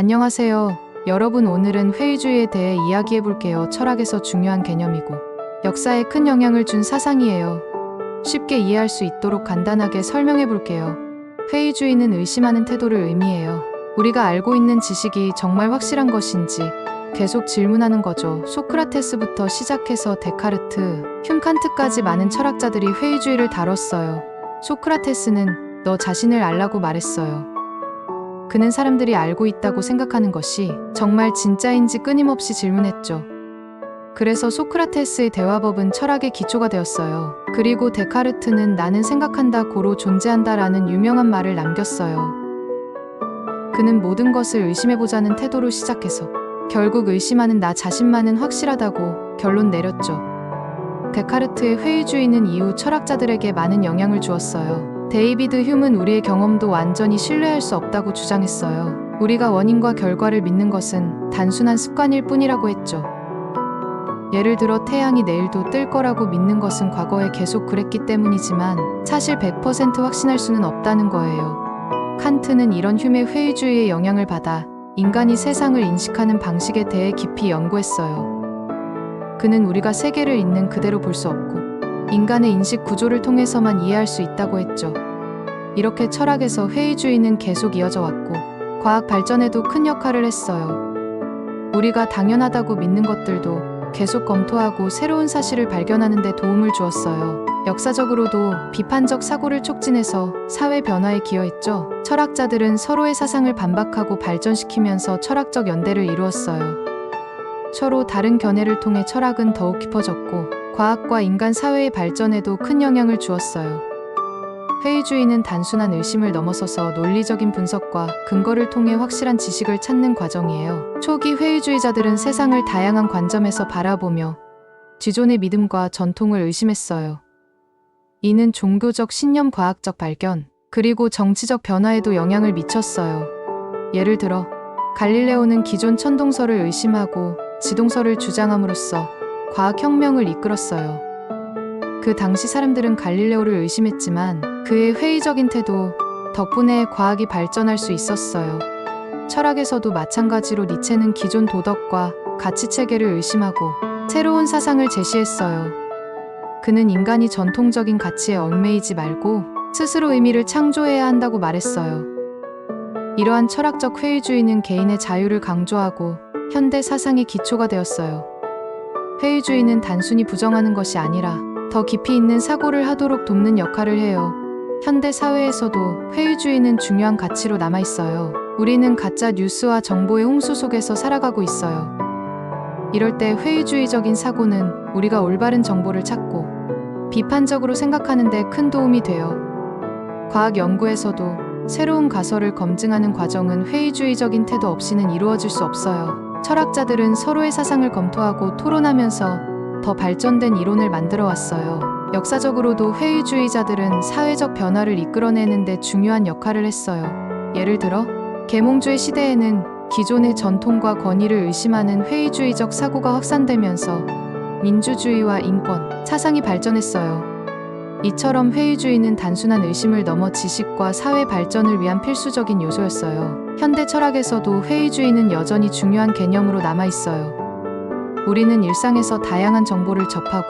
안녕하세요. 여러분, 오늘은 회의주의에 대해 이야기해 볼게요. 철학에서 중요한 개념이고 역사에 큰 영향을 준 사상이에요. 쉽게 이해할 수 있도록 간단하게 설명해 볼게요. 회의주의는 의심하는 태도를 의미해요. 우리가 알고 있는 지식이 정말 확실한 것인지 계속 질문하는 거죠. 소크라테스부터 시작해서 데카르트, 흉칸트까지 많은 철학자들이 회의주의를 다뤘어요. 소크라테스는 너 자신을 알라고 말했어요. 그는 사람들이 알고 있다고 생각하는 것이 정말 진짜인지 끊임없이 질문했죠. 그래서 소크라테스의 대화법은 철학의 기초가 되었어요. 그리고 데카르트는 나는 생각한다 고로 존재한다 라는 유명한 말을 남겼어요. 그는 모든 것을 의심해보자는 태도로 시작해서 결국 의심하는 나 자신만은 확실하다고 결론 내렸죠. 데카르트의 회의주의는 이후 철학자들에게 많은 영향을 주었어요. 데이비드 휴문 우리의 경험도 완전히 신뢰할 수 없다고 주장했어요. 우리가 원인과 결과를 믿는 것은 단순한 습관일 뿐이라고 했죠. 예를 들어 태양이 내일도 뜰 거라고 믿는 것은 과거에 계속 그랬기 때문이지만 사실 100% 확신할 수는 없다는 거예요. 칸트는 이런 휴메 회의주의의 영향을 받아 인간이 세상을 인식하는 방식에 대해 깊이 연구했어요. 그는 우리가 세계를 있는 그대로 볼 수 없고 인간의 인식 구조를 통해서만 이해할 수 있다고 했죠. 이렇게 철학에서 회의주의는 계속 이어져 왔고 과학 발전에도 큰 역할을 했어요. 우리가 당연하다고 믿는 것들도 계속 검토하고 새로운 사실을 발견하는 데 도움을 주었어요. 역사적으로도 비판적 사고를 촉진해서 사회 변화에 기여했죠. 철학자들은 서로의 사상을 반박하고 발전시키면서 철학적 연대를 이루었어요. 서로 다른 견해를 통해 철학은 더욱 깊어졌고 과학과 인간 사회의 발전에도 큰 영향을 주었어요. 회의주의는 단순한 의심을 넘어서서 논리적인 분석과 근거를 통해 확실한 지식을 찾는 과정이에요. 초기 회의주의자들은 세상을 다양한 관점에서 바라보며 기존의 믿음과 전통을 의심했어요. 이는 종교적 신념, 과학적 발견, 그리고 정치적 변화에도 영향을 미쳤어요. 예를 들어 갈릴레오는 기존 천동설을 의심하고 지동설을 주장함으로써 과학혁명을 이끌었어요. 그 당시 사람들은 갈릴레오를 의심했지만 그의 회의적인 태도 덕분에 과학이 발전할 수 있었어요. 철학에서도 마찬가지로 니체는 기존 도덕과 가치체계를 의심하고 새로운 사상을 제시했어요. 그는 인간이 전통적인 가치에 얽매이지 말고 스스로 의미를 창조해야 한다고 말했어요. 이러한 철학적 회의주의는 개인의 자유를 강조하고 현대 사상의 기초가 되었어요. 회의주의는 단순히 부정하는 것이 아니라 더 깊이 있는 사고를 하도록 돕는 역할을 해요. 현대 사회에서도 회의주의는 중요한 가치로 남아있어요. 우리는 가짜 뉴스와 정보의 홍수 속에서 살아가고 있어요. 이럴 때 회의주의적인 사고는 우리가 올바른 정보를 찾고 비판적으로 생각하는 데 큰 도움이 돼요. 과학 연구에서도 새로운 가설을 검증하는 과정은 회의주의적인 태도 없이는 이루어질 수 없어요. 철학자들은 서로의 사상을 검토하고 토론하면서 더 발전된 이론을 만들어 왔어요. 역사적으로도 회의주의자들은 사회적 변화를 이끌어내는 데 중요한 역할을 했어요. 예를 들어 계몽주의 시대에는 기존의 전통과 권위를 의심하는 회의주의적 사고가 확산되면서 민주주의와 인권, 사상이 발전했어요. 이처럼 회의주의는 단순한 의심을 넘어 지식과 사회 발전을 위한 필수적인 요소였어요. 현대 철학에서도 회의주의는 여전히 중요한 개념으로 남아있어요. 우리는 일상에서 다양한 정보를 접하고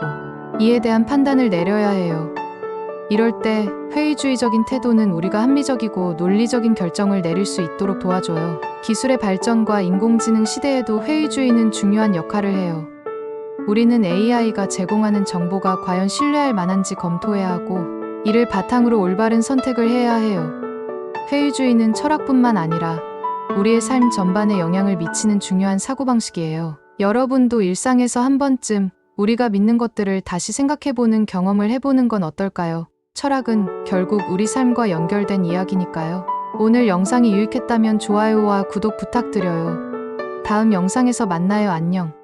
이에 대한 판단을 내려야 해요. 이럴 때 회의주의적인 태도는 우리가 합리적이고 논리적인 결정을 내릴 수 있도록 도와줘요. 기술의 발전과 인공지능 시대에도 회의주의는 중요한 역할을 해요. 우리는 AI가 제공하는 정보가 과연 신뢰할 만한지 검토해야 하고 이를 바탕으로 올바른 선택을 해야 해요. 회의주의는 철학뿐만 아니라 우리의 삶 전반에 영향을 미치는 중요한 사고방식이에요. 여러분도 일상에서 한 번쯤 우리가 믿는 것들을 다시 생각해보는 경험을 해보는 건 어떨까요? 철학은 결국 우리 삶과 연결된 이야기니까요. 오늘 영상이 유익했다면 좋아요와 구독 부탁드려요. 다음 영상에서 만나요. 안녕.